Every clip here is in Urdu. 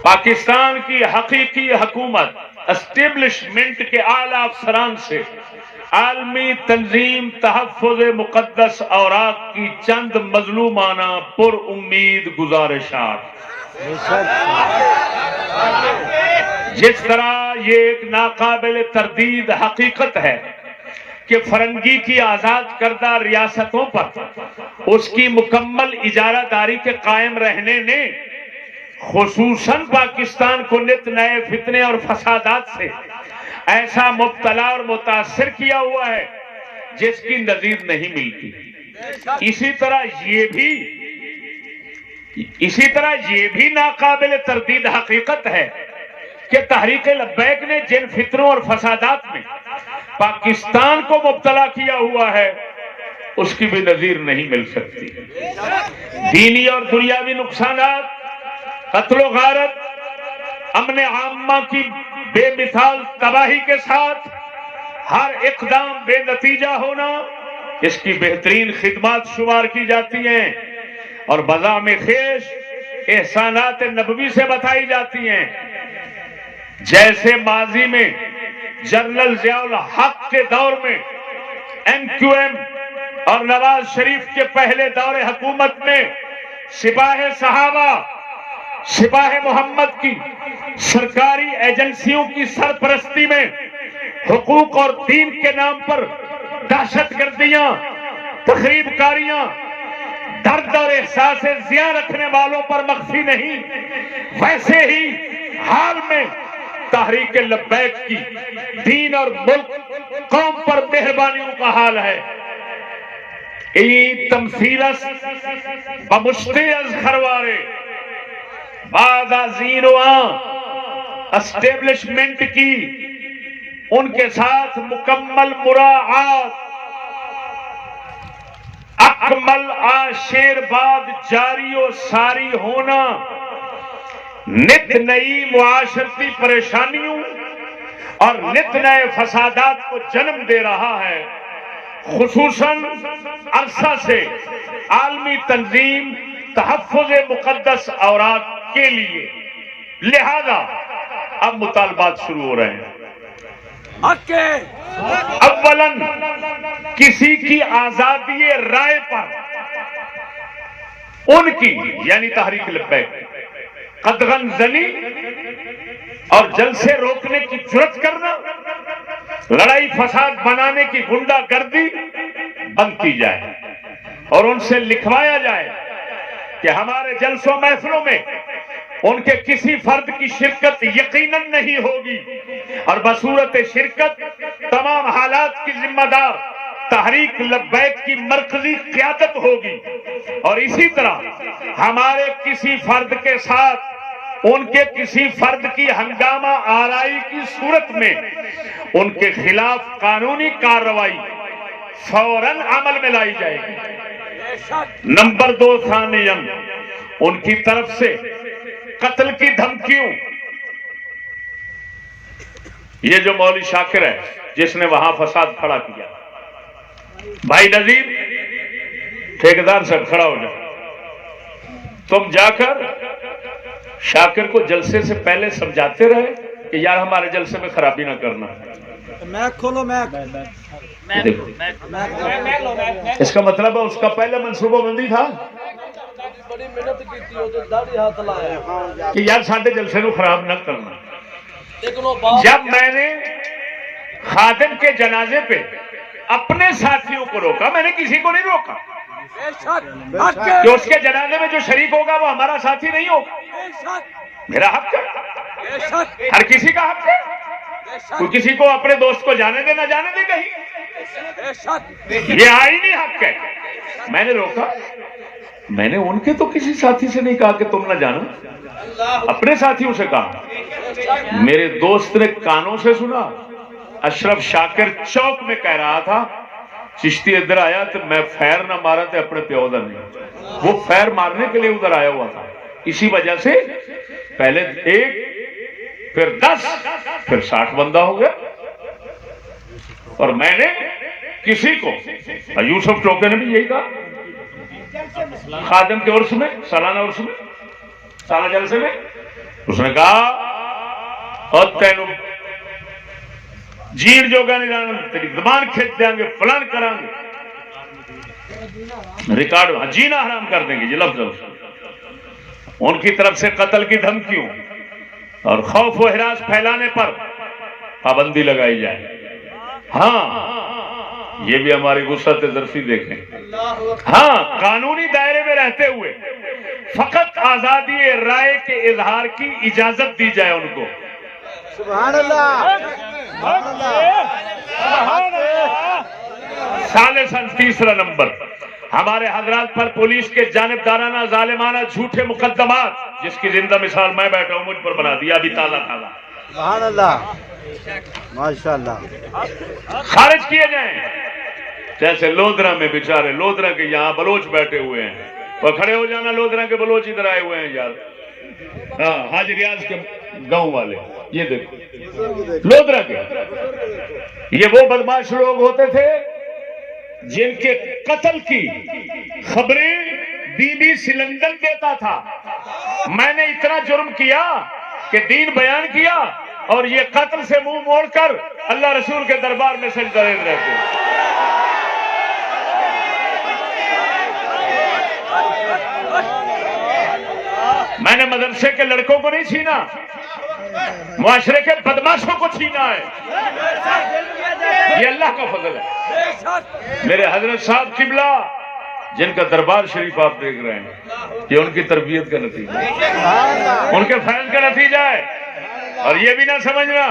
پاکستان کی حقیقی حکومت اسٹیبلشمنٹ کے اعلی افسران سے عالمی تنظیم تحفظ مقدس اوراق کی چند مظلومانہ پر امید گزارشات۔ جس طرح یہ ایک ناقابل تردید حقیقت ہے کہ فرنگی کی آزاد کردہ ریاستوں پر اس کی مکمل اجارہ داری کے قائم رہنے نے خصوصاً پاکستان کو نت نئے فتنے اور فسادات سے ایسا مبتلا اور متاثر کیا ہوا ہے جس کی نظیر نہیں ملتی۔ اسی طرح یہ بھی ناقابل تردید حقیقت ہے کہ تحریک لبیک نے جن فتنوں اور فسادات میں پاکستان کو مبتلا کیا ہوا ہے اس کی بھی نظیر نہیں مل سکتی۔ دینی اور دنیاوی نقصانات، قتل و غارت، امن عامہ کی بے مثال تباہی کے ساتھ ہر اقدام بے نتیجہ ہونا اس کی بہترین خدمات شمار کی جاتی ہیں اور بزعم خیش احسانات نبوی سے بتائی جاتی ہیں۔ جیسے ماضی میں جنرل ضیاء الحق کے دور میں MQM اور نواز شریف کے پہلے دور حکومت میں سپاہ صحابہ، سپاہ محمد کی سرکاری ایجنسیوں کی سرپرستی میں حقوق اور دین کے نام پر دہشت گردیاں، تخریب کاریاں، درد اور احساس ضیاء رکھنے والوں پر مخفی نہیں، ویسے ہی حال میں تحریک لبیک کی دین اور ملک قوم پر مہربانیوں کا حال ہے۔ ای تمثیلس بمشتی از خروارے بعد ازین اسٹیبلشمنٹ کی ان کے ساتھ مکمل مراعات اکمل آشیر بعد جاری و ساری ہونا نت نئی معاشرتی پریشانیوں اور نت نئے فسادات کو جنم دے رہا ہے، خصوصاً عرصہ سے عالمی تنظیم تحفظ مقدس اوراق کے لیے۔ لہذا اب مطالبات شروع ہو رہے ہیں۔ اولاً کسی کی آزادی رائے پر ان کی یعنی تحریک لبیک قدغن زنی اور جلسے روکنے کی جرات کرنا، لڑائی فساد بنانے کی غنڈہ گردی بند کی جائے اور ان سے لکھوایا جائے کہ ہمارے جلسوں محفلوں میں ان کے کسی فرد کی شرکت یقیناً نہیں ہوگی اور بصورت شرکت تمام حالات کی ذمہ دار تحریک لبیک کی مرکزی قیادت ہوگی، اور اسی طرح ہمارے کسی فرد کے ساتھ ان کے کسی فرد کی ہنگامہ آرائی کی صورت میں ان کے خلاف قانونی کارروائی فوراً عمل میں لائی جائے گی۔ نمبر 2، ثانیاً ان کی طرف سے قتل کی دھمکیوں، یہ جو مولوی شاکر ہے جس نے وہاں فساد کھڑا کیا، بھائی نذیر ٹھیکیدار صاحب کھڑا ہو جائے، تم جا کر شاکر کو جلسے سے پہلے سمجھاتے رہے کہ یار ہمارے جلسے میں خرابی نہ کرنا۔ اس کا مطلب ہے اس کا پہلے منصوبہ بندی تھا کہ یار ساڈے جلسے کو خراب نہ کرنا۔ جب میں نے خادم کے جنازے پہ اپنے ساتھیوں کو روکا، میں نے کسی کو نہیں روکا کہ اس کے جنازے میں جو شریک ہوگا وہ ہمارا ساتھی نہیں ہوگا، میرا حق ہے، ہر کسی کا حق ہے، کوئی کسی کو اپنے دوست کو جانے دے نہ جانے دے کہیں، یہ آئینی حق ہے۔ میں نے روکا، میں نے ان کے تو کسی ساتھی سے نہیں کہا کہ تم نہ جانا، اپنے ساتھیوں سے کہا۔ میرے دوست نے کانوں سے سنا، اشرف شاکر چوک میں کہہ رہا تھا چشتی ادھر آیا تو میں فیر نہ مارا تو اپنے پیو دا نہیں، وہ فیر مارنے کے لیے ادھر آیا ہوا تھا۔ اسی وجہ سے پہلے 1 پھر 10 پھر 60 بندہ ہو گیا، اور میں نے کسی کو، یوسف چوکے نے بھی یہی کہا خادم کے عرس میں، سالانہ عرس میں، سارا جلسے میں اس نے کہا اور تینوں جین جو گا نہیں تیری زبان کھینچ دیں گے، فلان کریں گے، ریکارڈ جینا حرام کر دیں گے، یہ لفظ ان کی طرف سے قتل کی دھمکیوں اور خوف و ہراس پھیلانے پر پابندی لگائی جائے۔ ہاں یہ بھی ہماری وسعت ظرفی دیکھیں، ہاں قانونی دائرے میں رہتے ہوئے فقط آزادی رائے کے اظہار کی اجازت دی جائے ان کو۔ سبحان اللہ، ثالثاً تیسرا نمبر، ہمارے حضرات پر پولیس کے جانبدارانہ ظالمانہ جھوٹے مقدمات، جس کی زندہ مثال میں بیٹھا ہوں، مجھ پر بنا دیا ابھی تازہ تازہ، سبحان اللہ، ماشاء اللہ، خارج کیے جائیں۔ جیسے لودھرا میں بیچارے لودھرا کے یہاں بلوچ بیٹھے ہوئے ہیں، وہ کھڑے ہو جانا، لودھرا کے بلوچ ادھر آئے ہوئے ہیں یار، ہاں حاجی ریاض کے گاؤں والے، یہ دیکھو لودھرا کے، یہ وہ بدماش لوگ ہوتے تھے جن کے قتل کی خبریں بی بی سلندر دیتا تھا۔ میں نے اتنا جرم کیا کہ دین بیان کیا اور یہ قتل سے منہ موڑ کر اللہ رسول کے دربار میں سجدہ ریز رہتے ہیں۔ میں نے مدرسے کے لڑکوں کو نہیں چھینا، معاشرے کے بدماشوں کو چھینا ہے، یہ اللہ کا فضل ہے۔ میرے حضرت صاحب قبلہ جن کا دربار شریف آپ دیکھ رہے ہیں، یہ ان کی تربیت کا نتیجہ ہے، ان کے فیض کا نتیجہ ہے۔ اور یہ بھی نہ سمجھنا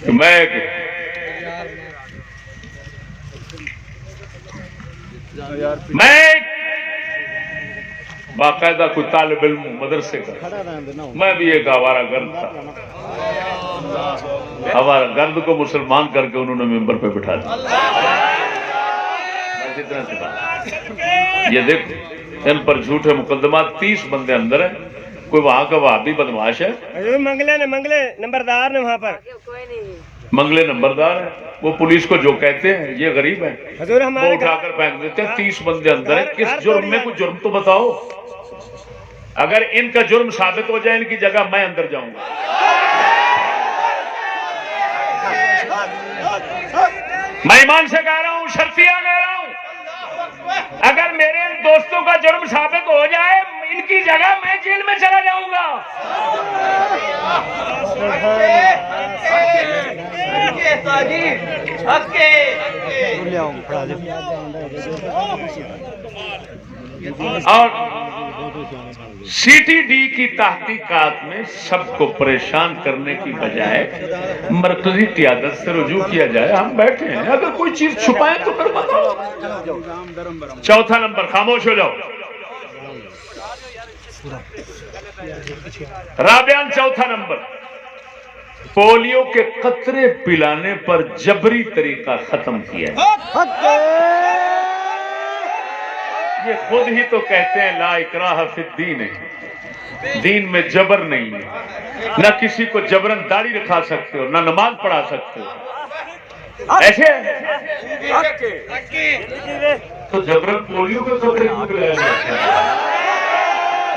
کہ میں باقاعدہ کوئی طالب علم مدرسے کا، میں بھی ایک آوارہ گرد تھا، آوارہ گرد کو مسلمان کر کے انہوں نے ممبر پہ بٹھا دیا۔ یہ دیکھو ان پر جھوٹے مقدمات، 30 بندے اندر ہیں، کوئی وہاں کا وہابی بدماش ہے، منگلے نمبردار نے وہاں پر منگلے نمبردار ہے، وہ پولیس کو جو کہتے ہیں یہ غریب ہیں، حضور وہ ہمارے اٹھا کر پھینک دیتے ہیں۔ 30 بندے اندر ہیں، کس جرم میں؟ کوئی جرم تو بتاؤ۔ اگر ان کا جرم ثابت ہو جائے ان کی جگہ میں اندر جاؤں گا۔ میں ایمان سے کہہ رہا ہوں، شرطیہ کہہ رہا ہوں، اگر میرے دوستوں کا جرم ثابت ہو جائے ان کی جگہ میں جیل میں چلا جاؤں گا۔ اور سی ٹی ڈی کی تحقیقات میں سب کو پریشان کرنے کی بجائے مرکزی قیادت سے رجوع کیا جائے۔ ہم بیٹھے ہیں، اگر کوئی چیز چھپائیں تو پھر بتاؤ۔ چوتھا نمبر، خاموش ہو جاؤ رابعاً، چوتھا نمبر، پولیو کے قطرے پلانے پر جبری طریقہ ختم کیا ہے۔ یہ خود ہی تو کہتے ہیں لا اکراہ فی الدین ہے، دین میں جبر نہیں ہے، نہ کسی کو جبرن داڑھی رکھا سکتے ہو، نہ نماز پڑھا سکتے ہو، ایسے تو جبرن پولیو کے قطرے کیوں پلایا جاتا ہے؟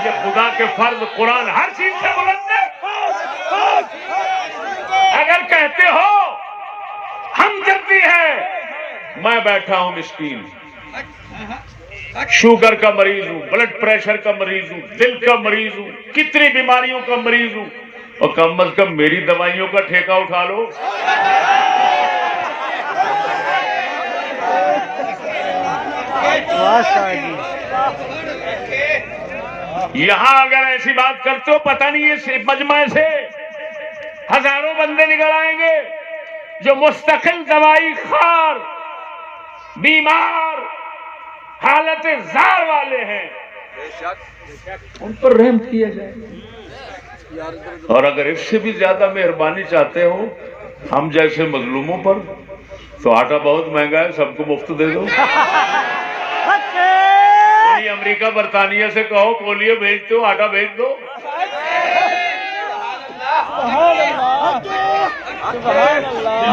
یہ خدا کے فرض قرآن ہر چیز سے بلند ہے۔ اگر کہتے ہو ہمدردی ہے، میں بیٹھا ہوں مسکین، شوگر کا مریض ہوں، بلڈ پریشر کا مریض ہوں، دل کا مریض ہوں، کتنی بیماریوں کا مریض ہوں، اور کم از کم میری دوائیوں کا ٹھیکہ اٹھا لو۔ یہاں اگر ایسی بات کرتے ہو، پتہ نہیں اس مجمع سے ہزاروں بندے نکل آئیں گے جو مستقل دوائی خار، بیمار، حالت زار والے ہیں، ان پر رحم کیا جائے۔ اور اگر اس سے بھی زیادہ مہربانی چاہتے ہو ہم جیسے مظلوموں پر، تو آٹا بہت مہنگا ہے، سب کو مفت دے دو۔ امریکہ برطانیہ سے کہو پولیو بھیج دو، آٹا بھیج دو۔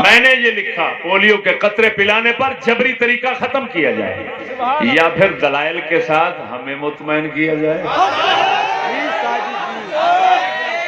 میں نے یہ لکھا پولیو کے قطرے پلانے پر جبری طریقہ ختم کیا جائے، یا پھر دلائل کے ساتھ ہمیں مطمئن کیا جائے۔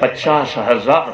50,000,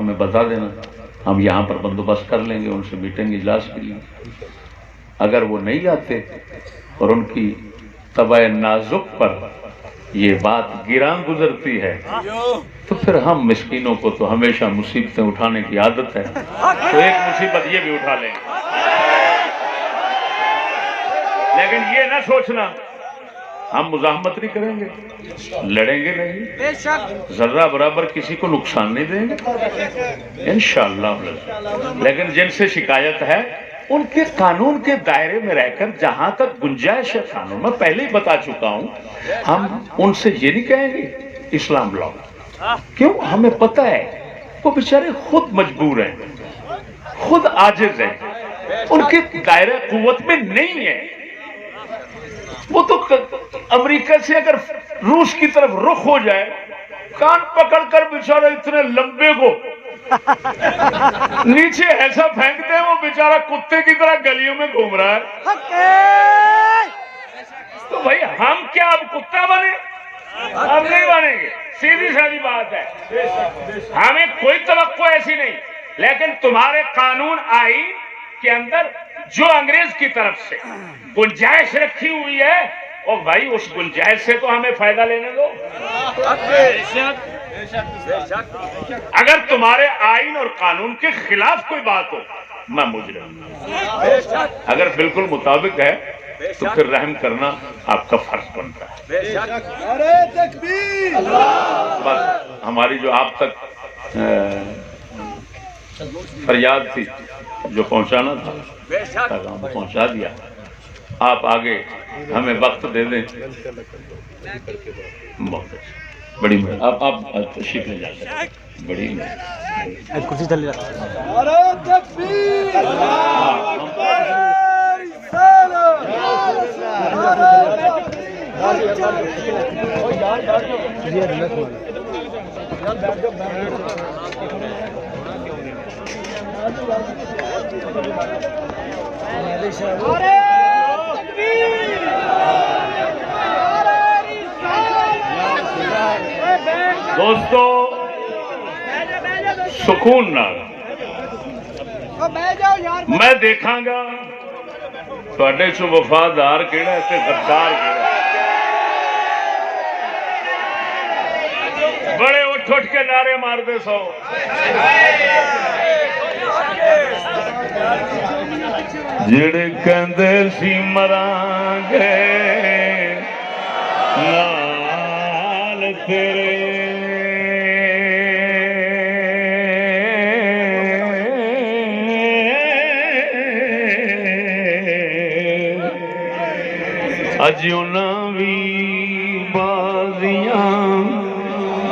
ہمیں بتا دینا، ہم یہاں پر بندوبست کر لیں گے، ان سے میٹنگ اجلاس کے لیے۔ اگر وہ نہیں آتے اور ان کی طبع نازک پر یہ بات گراں گزرتی ہے تو پھر ہم مسکینوں کو تو ہمیشہ مصیبتیں اٹھانے کی عادت ہے، تو ایک مصیبت یہ بھی اٹھا لیں گے۔ لیکن یہ نہ سوچنا ہم مزاحمت نہیں کریں گے، لڑیں گے نہیں، ذرہ برابر کسی کو نقصان نہیں دیں گے انشاءاللہ۔ لیکن جن سے شکایت ہے ان کے قانون کے دائرے میں رہ کر جہاں تک گنجائش ہے قانون، میں پہلے ہی بتا چکا ہوں، ہم ان سے یہ نہیں کہیں گے اسلام لاؤ، کیوں؟ ہمیں پتہ ہے وہ بیچارے خود مجبور ہیں، خود عاجز ہیں، ان کے دائرہ قوت میں نہیں ہے۔ وہ تو امریکہ سے اگر روس کی طرف رخ ہو جائے، کان پکڑ کر بیچارہ اتنے لمبے کو نیچے ایسا پھینکتے ہیں، وہ بیچارہ کتے کی طرح گلیوں میں گھوم رہا ہے۔ تو بھائی ہم کیا اب کتا بنے؟ ہم نہیں بنیں گے، سیدھی سادی بات ہے، ہمیں کوئی توقع ایسی نہیں۔ لیکن تمہارے قانون آئین کے اندر جو انگریز کی طرف سے گنجائش رکھی ہوئی ہے، اور بھائی اس گنجائش سے تو ہمیں فائدہ لینے دو۔ اگر تمہارے آئین اور قانون کے خلاف کوئی بات ہو، میں مجرم، اگر بالکل مطابق ہے تو پھر رحم کرنا آپ کا فرض بنتا ہے۔ بس ہماری جو آپ تک فریاد تھی، جو پہنچانا تھا ہم پہنچا دیا، آپ آگے ہمیں وقت دے دیں۔ بڑی آپ تشریف لے جا سکتے، بڑی کرسی چلی دوستو سکون نہ، میں دیکھاں گا تواڈے چوں وفادار کیڑا ہے تے غدار کیڑا ہے۔ بڑے اٹھ اٹھ کے نعرے مار دے سو، جڑے کہندے سی مراں گے نال تیرے، اج انہاں وی بازیاں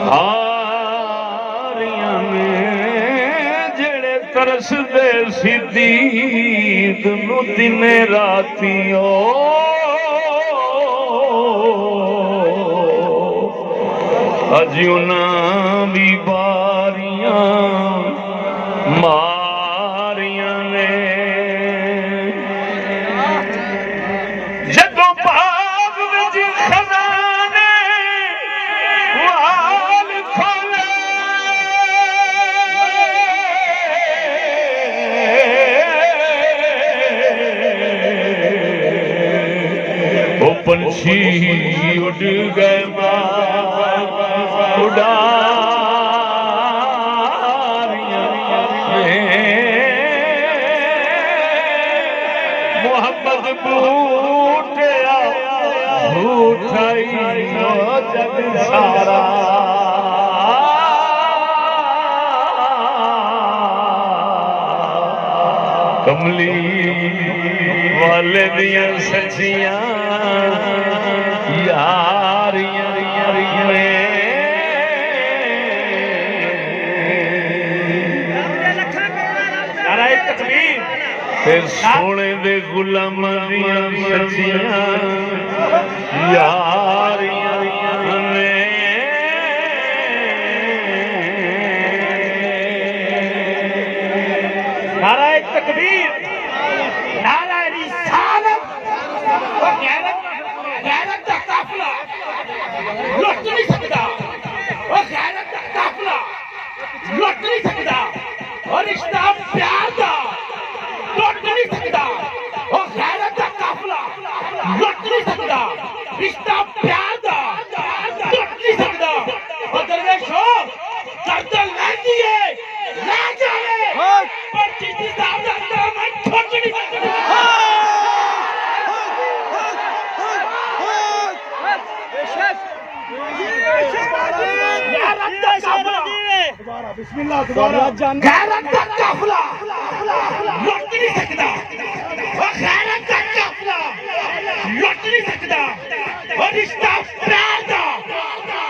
ہاریاں نے، جڑے ترس دے سی دید نو دن راتیوں، اج انہاں وی باریاں ماریاں نے، جدوں باغ وچ خزانے وال کھولے، وہ پنچھی اڑ گئے محبت بوٹیا بوٹائی جگ سارا، کملی والے دیاں سچیاں یاریاں سونے دے غلام دیاں سچیاں یاریاں نے، نعرہ تکبیر، نعرہ رسالت، غیرت دا قافلہ لٹ نہیں سکتا، غیرت دا قافلہ لٹ نہیں سکتا۔ اور رشتہ پیار دا ٹوٹ نہیں سکتا، اور غیرت دا قافلہ لٹ نہیں سکتا، رشتہ پیار دا ٹوٹ نہیں سکتا، اور درویشو کردہ لے دیئے لے جائے پر چیزی صاحب دا دامن ٹوٹ نہیں سکتا۔ بسم اللہ دوبارہ غیرت کا قافلہ لٹ نہیں سکتا، اور غیرت کا قافلہ لٹ نہیں سکتا، اور رشتہ پیار دا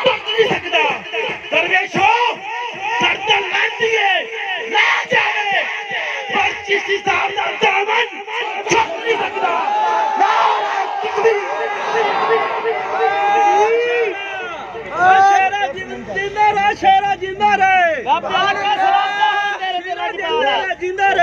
ٹوٹ نہیں سکتا۔ درویشو سردر لے دیئے لے جائے پر کسی صاحب دا دامن چھپ نہیں سکتا۔ نعرہ تکبیر۔ زندہ رہے، زندہ رہے، زندہ رہے،